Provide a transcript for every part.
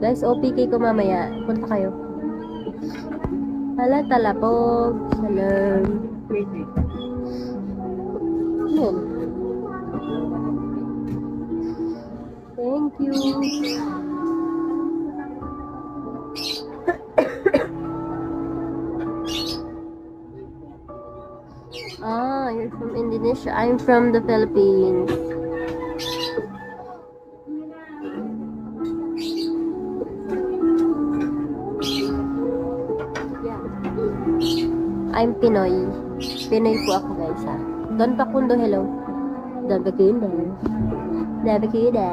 Guys, OPK ko mamaya. Punta kayo. Hala, talapog. Salam. Yun. Thank you. You're from Indonesia. I'm from the Philippines. Yeah. I'm Pinoy. Pinoy po ako, guys, ha. Don Pakundo, hello. Don Pakundo. Don Pakundo.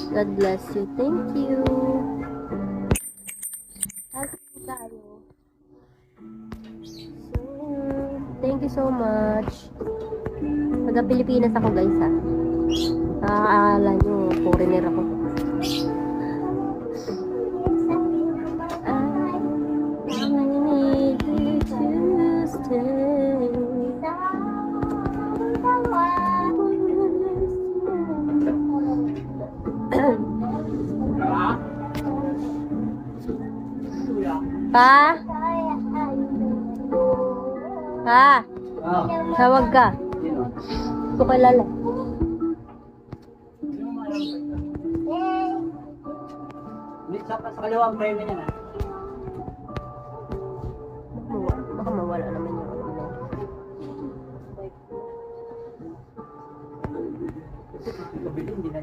God bless you. Thank you. Thank you so much. Taga Pilipinas ako, guys, ha. Nakakaala nyo, foreigner ako. Pa? Pa? Tawag ka. Ito kilala. Sa kaliwang frame niya na. Baka mawala naman yung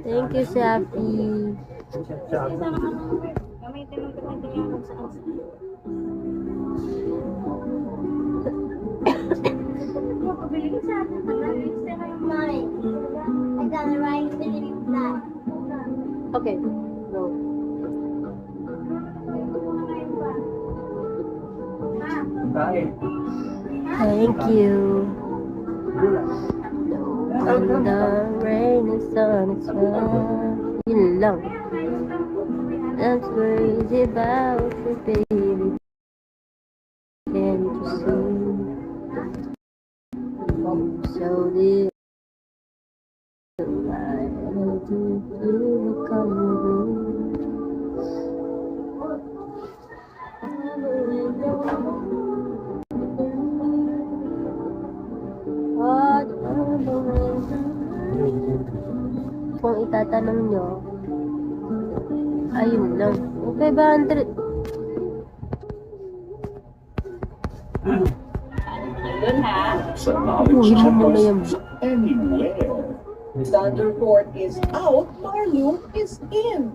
Thank you, Shafi. Gamitin mo ito yung saan. Okay, go. Thank you. When the rain is on its way. Yun lang. I'm crazy about you, baby. Can't you see? So deep. I do you come Kung itatanong nyo, ayun lang. Okay ba, Andre? Yun ha. Uy, muna yan. Anywhere. Thunderport is out, Marloom is in.